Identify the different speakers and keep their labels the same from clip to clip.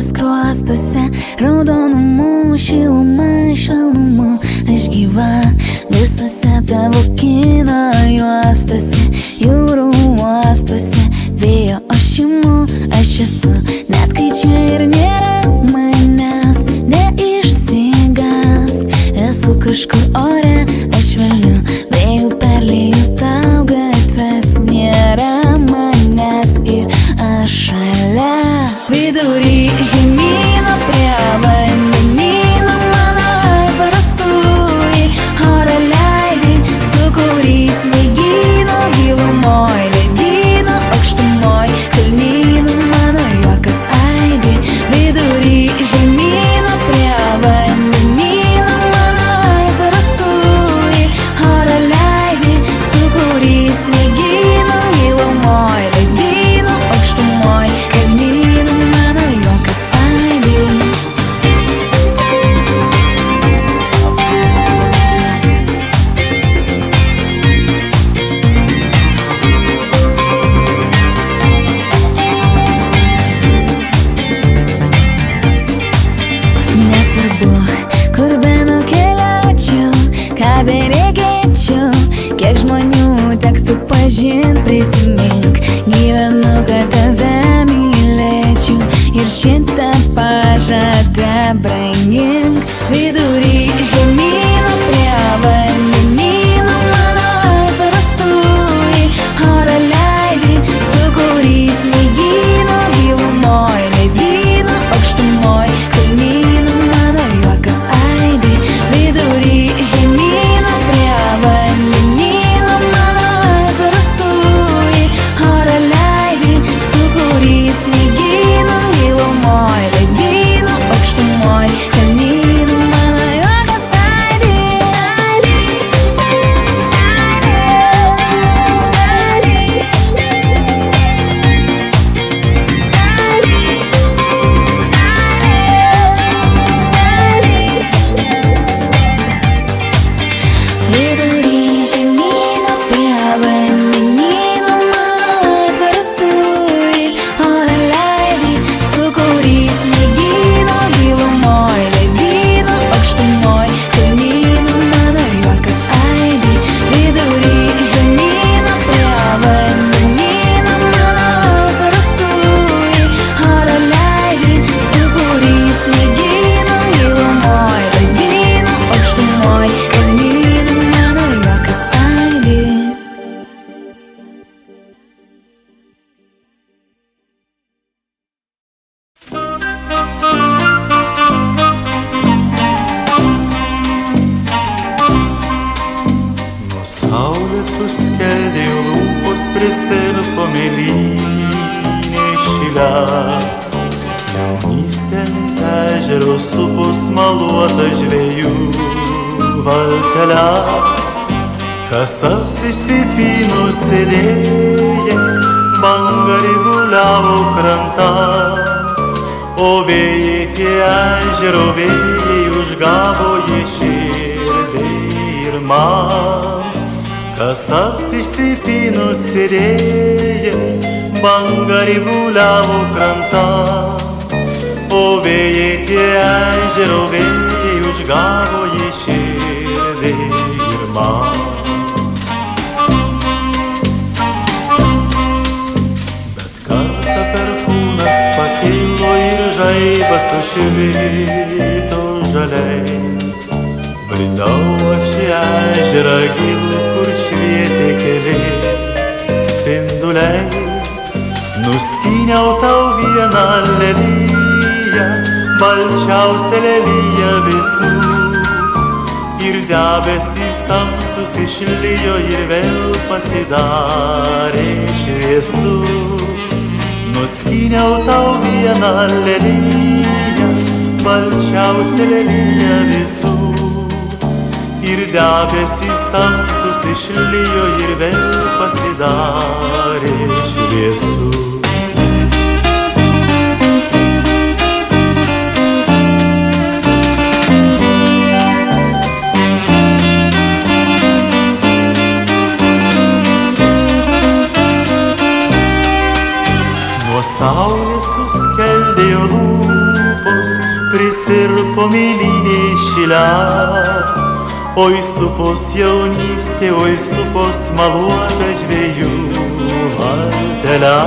Speaker 1: skruostuose, raudonumu, šiluma, švelnumu. Aš gyva visose tavo kino juostose, jūrų uostuose, vėjo ošimu. Aš esu, net kai čia ir nėra manęs, neišsigąsk. Esu kažkur ore, aš švelniu vėjų perlieju tau gatves. Nėra manęs ir aš šalia. Vidury žemyno prie vandenyno mano aitvaras turi. Oro leidai, sūkurys mėgino, gilumoj ledyno, aukštumoj kalnynų mano juokas aidi. Vidury žemyno prie vandenyno mano aitvaras turi. Oro leidai, sūkurys mėgino, gilumoj ledyno, aukštumoj kalnynų mano juokas aidi. Nesvarbu, kur benukeliaučiau, ką beregėčiau, kiek žmonių tektų pažint, prisimink. Gyvenu, kad tave mylėčiau ir šitą pažadą brangink. Vidury žemyno prie vandenyno mano aitvaras turi. Oro leidai, sūkurys mėgino, gilumoj ledyno, aukštumoj kalnynų mano juokas aidi. Vidury žemyno prie vandenyno mano aitvaras turi. Oro leidai, sūkurys mėgino, gilumoj ledyno, aukštumoj kalnynų mano juokas aidi. Vidury žemyno prie vandenyno mano aitvaras turi. Oro leidai, sūkurys mėgino, gilumoj ledyno, aukštumoj kalnynų mano juokas aidi. Vidury žemyno prie vandenyno mano aitvaras turi. Oro leidai, sūkurys mėgino, gilumoj ledyno, aukštumoj kalnynų mano juokas aidi.
Speaker 2: Nuo saulės suskeldėjo lūpos, prisirpo mėlynė šilę. Jaunystė ant ežero supo smaluota žvejų valtelę. Kasas išsipyno sėdėję, banga ribuliavo krantą. O vėjai tie ežero vėjai užgavo jie širdį ir man. Kasas išsipyno sėdėję, banga ribuliavo krantą. O vėjai tie ežero vėjai užgavo jie širdį ir man. Bet kartą perkūnas pakilo ir žaibas sušvito žaliai. Bridau aš į ežerą gilų, kur švietė keli spinduliai. Nuskyniau tau vieną leliją, balčiausią leliją visų. Ir debesys tamsus išlijo ir vėl pasidarė šviesu. Nuskyniau tau vieną leliją, balčiausią leliją visų. Ir debesys tamsus išlijo ir vėl pasidarė šviesu. saulė suskeldėjo lūpos, prisirpo mėlynė šilę. Oi supos jaunystė, oi supos maluota žvejų valtelė.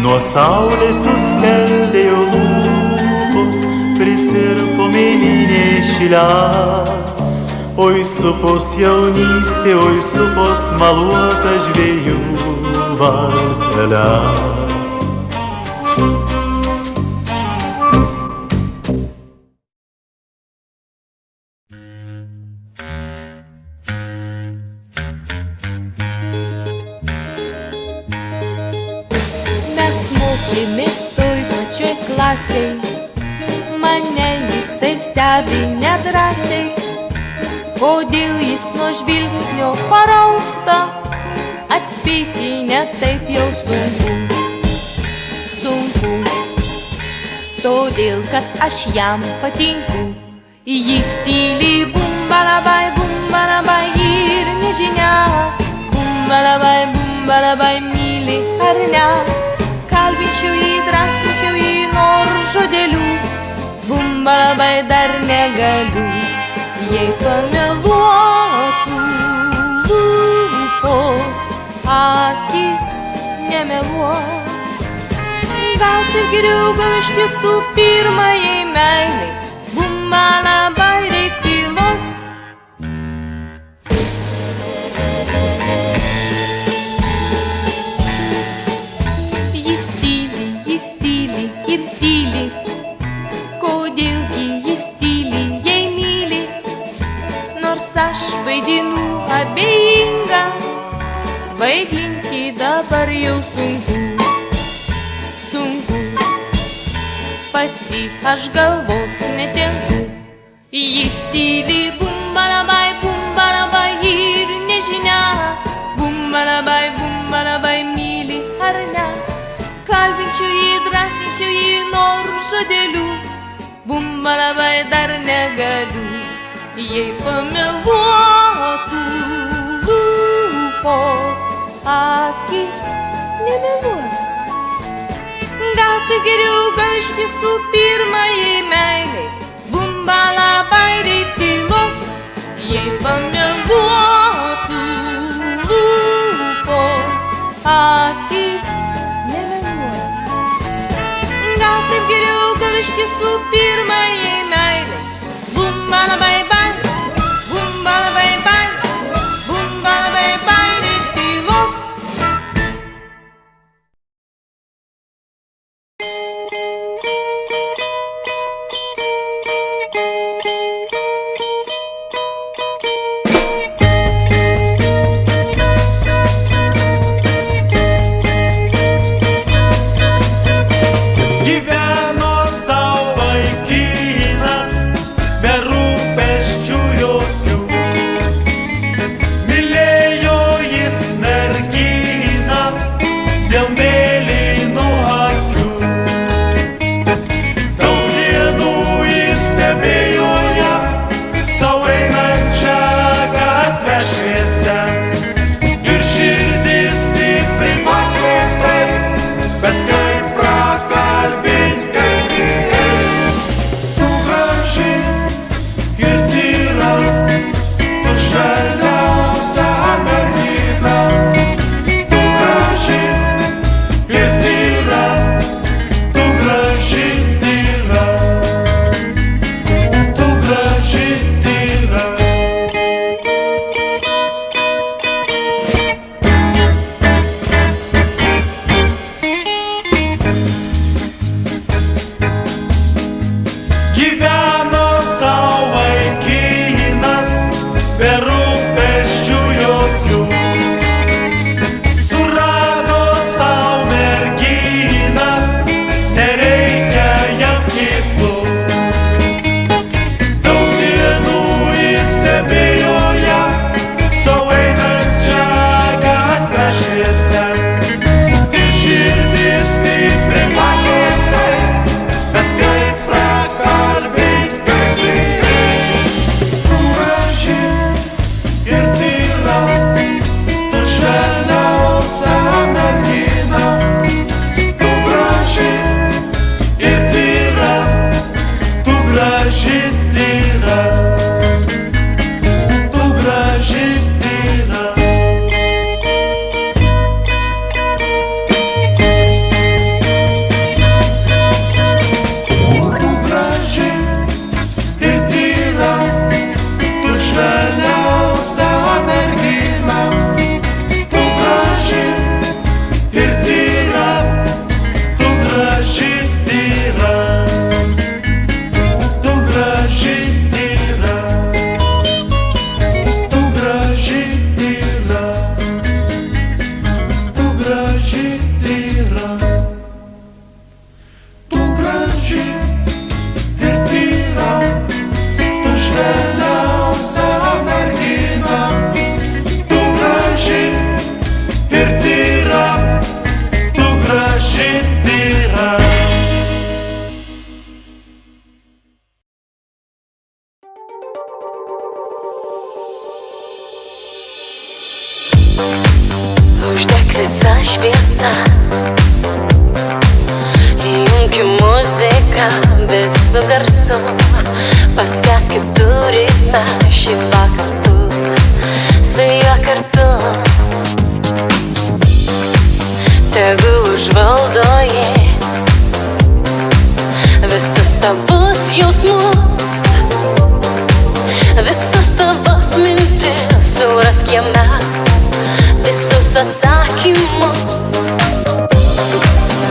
Speaker 2: Nuo saulės suskeldėjo lūpos, prisirpo mėlynė šilę. Oi supos jaunystė, oi supos maluota žvejų valtelė.
Speaker 3: Mes mokėmės toj pačioj klasėj, mane jisai stebi nedrąsiai. Kodėl jis nuo žvilgsnio parausta, atspėti ne taip jau sunku. Todėl, kad aš jam patinku. Jis tyliai bumbalabai ir nežinia. Bumbalabai myli ar ne. Kalbinčiau jį, drąsinčiau jį nors žodeliu. Bumbalabai dar negaliu. Jei pameluotų lūpos, akis nemeluos. Gal taip geriau, gal iš tiesų pirmajai meilei bumbalabai reik tylos. Jis tyli ir tyli. Kodėlgi jis tyli, jei myli? Nors aš vaidinu abejinga, vaidinti dabar jau sunku. Pati aš galvos netenku. Jis tyli bumbalabai ir nežinia. Bumbalabai myli ar ne. Kalbinčiau jį, drąsinčiau jį nors žodeliu. Bumbalabai dar negaliu. Jei pameluotų lūpos, akis nemeluos. Gal tai geriau, gal iš tiesų pirmajai meilei bumbalabai reik tylos. Jei pameluotų lūpos, akis nemeluos. Gal taip geriau, gal iš tiesų pirmajai meilei bumbalabai reik tylos.
Speaker 2: Gyveno sau vaikinas, be rūpesčių
Speaker 3: su garsu, paskęsk kitų ritme, šį vakarą su juo kartu. Tegul užvaldo jis visus tavus jausmus, visas tavas mintis, surask jame visus atsakymus.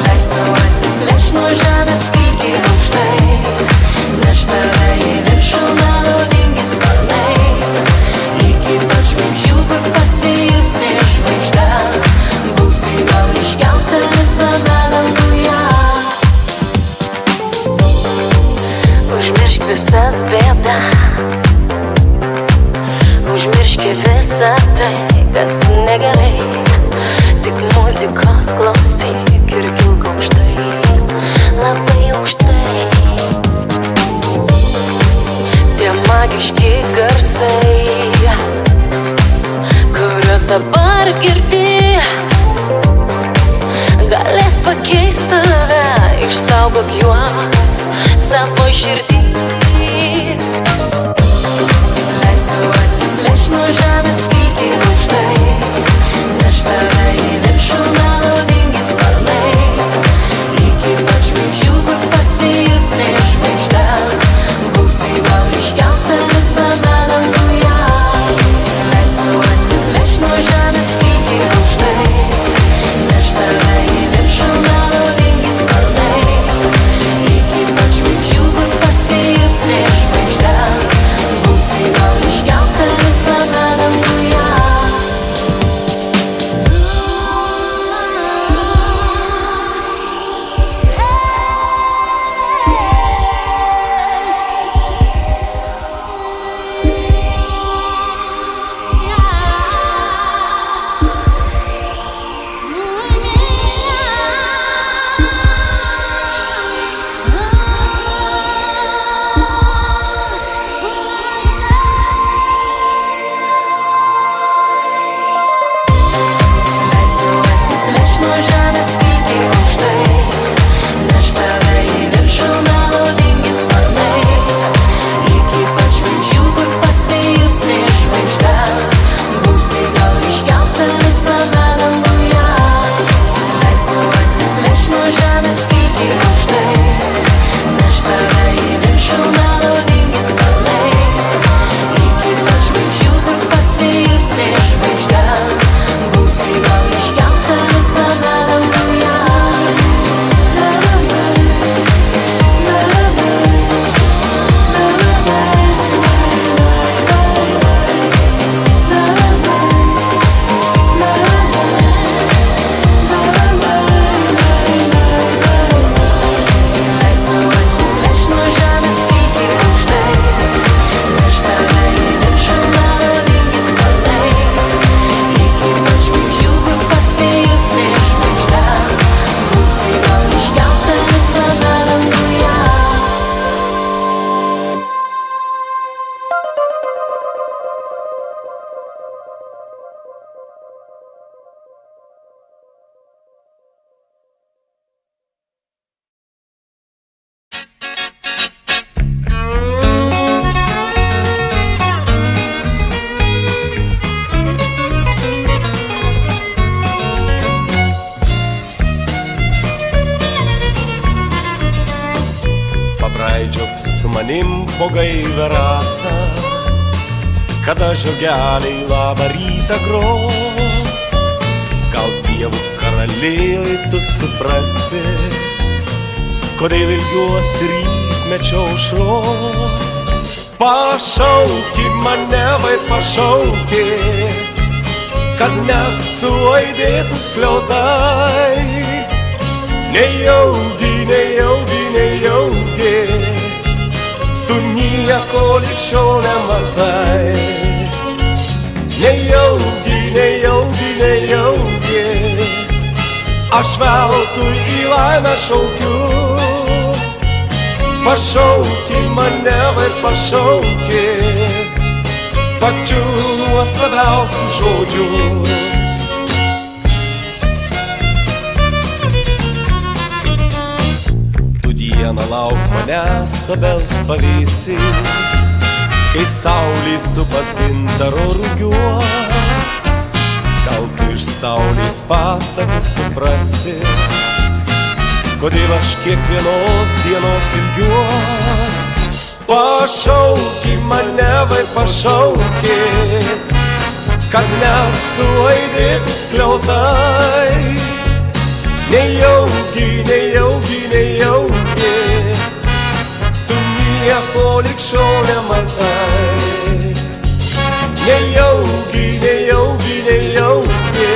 Speaker 3: Leis sau atsiplėšt nuo žemės kilti aukštai, neš tave į viršų melodingi sparnai, iki pat žvaigždžių, kur pasijusi žvaigžde, būsi gal ryškiausia visame danguje. Užmiršk visas bėdas, užmiršk visą tai, kas negerai, tik muzikos klausyk ir kilk aukštai, labai aukštai. Tie magiški garsai, kuriuos dabar girdi, galės pakeist tave, išsaugok juos savo širdį. Leis sau atsiplėšt nuo žemės kilti aukštai, neš tave į viršų melodingi sparnai, iki pat žvaigždžių, kur pasijusi žvaigžde, būsi gal ryškiausia visame danguje. Leis sau atsiplėšt nuo žemės kilti aukštai, neš tave į viršų melodingi sparnai, iki pat žvaigždžių, kur pasijusi žvaigžde, būsi gal ryškiausia visame danguje.
Speaker 4: Po gaivią rasą, kada žiogeliai labą rytą gros, gal dievų karaliai tu suprasi, kodėl ilgiuosi rytmečio aušros. Pašauki mane, vai pašauki, kad net suaidėtų skliaudai. Nejaugi, nejaugi, nejaugi, tu nieko lig šiol nematai. Nejaugi, nejaugi, nejaugi, aš veltui į laimę šaukiu. Pašauki mane, vai pašauki, pačiu nuostabiausiu žodžiu. Tu dieną lauk manęs obels pavėsį, kai saulė supas gintaro rugiuos. Gal tu iš saulės pasakų suprasi, kodėl aš kiekvienos dienos ilgiuos. Pašauki mane, vai pašauki, kad net suaidėtų skliautai. Nejaugi, nejaugi, nejaugi, tu nieko lig šiol nematai. Nejaugi, nejaugi, nejaugi,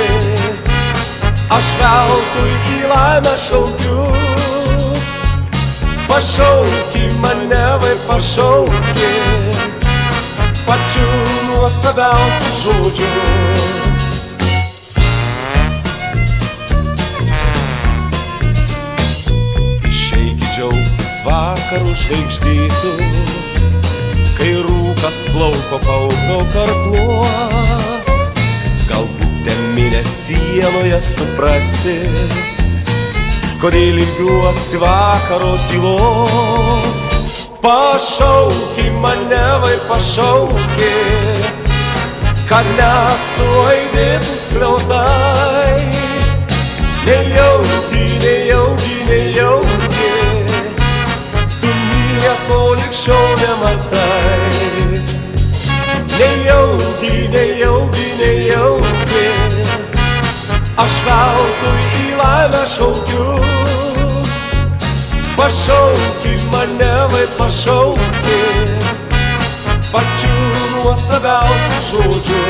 Speaker 4: aš veltui į laimę šaukiu. Pašauki mane, vai pašauki, pačiu nuostabiausiu žodžiu. Išeiki džiaugtis vakarų žvaigždytų, kai rūkas plauko pauko karkluos. Galbūt teminė sienoje suprasi, kodėl ilgiuosi vakaro tylos. Pašauki mane, vai pašauki, kad net suaidėtų skliautai. Nejaugi, nejaugi, nejaugi, tu nieko lig šiol nematai. Nejaugi, nejaugi, nejaugi, aš veltui į laimę šaukiu. Pašauki mane, vai pašauki, pačiu nuostabiausiu žodžiu.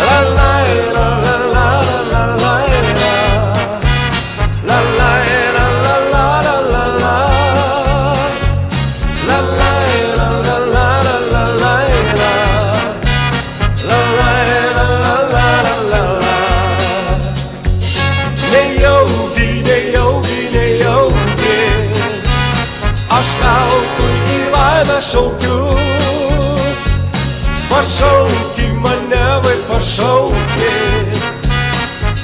Speaker 4: La la la la la la la la, la la la la la la la la, la la la la la la la la, la la la la la la. Nejaugi, nejaugi, nejaugi, aš veltui į laimę šaukiu. Pašauki mane, vai pašauki,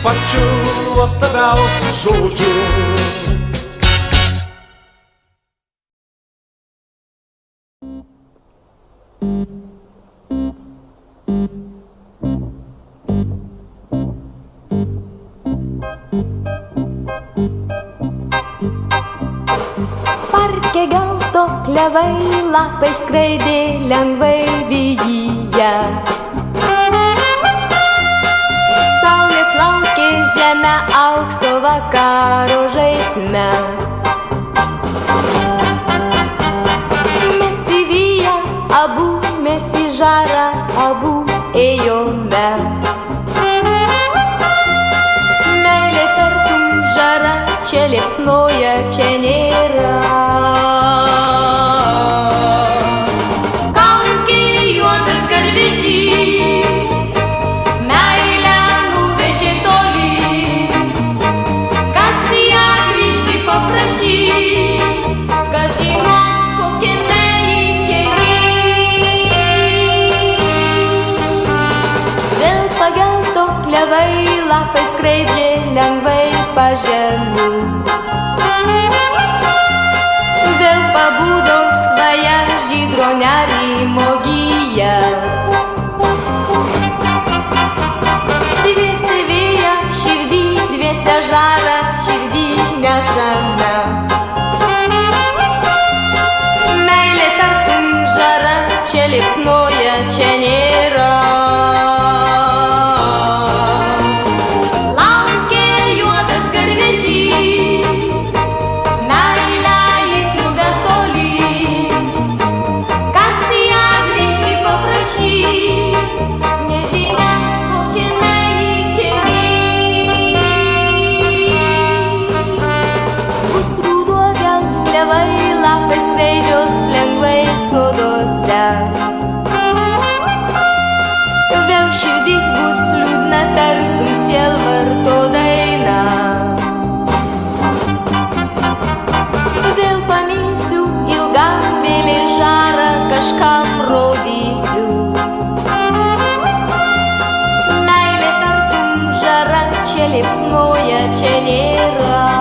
Speaker 4: pačiu nuostabiausiu žodžiu.
Speaker 3: Parke gelto klevai, lapai skraidė lengvai vėjyje. Saulė plaukė žemę aukso vakaro žaisme. Mes į vyją abu, mes į žarą abu ėjome. Meilė tartum žara, čia liepsnoja, čia nėra. Kankė juodas garvežys, meilę nuvežė tolyn. Kas ją grįžti paprašys, kas žinos, kokiame ji kely. Vėl pagelto klevai, lapai skraidžia lengvai pažemiu. Vėl pabudo svaja žydro nerimo gyja. Dviese vėja širdį, dviese žara širdį nešame. Meilė tartum žara, čia liepsnoja, čia nėra. Vėl širdis bus liūdna, tartum sielvarto daina. Vėl pamilsiu, ilgam vėlė žarą kažkam rodysiu. Meilė tartum žara, čia liepsnoja, čia nėra.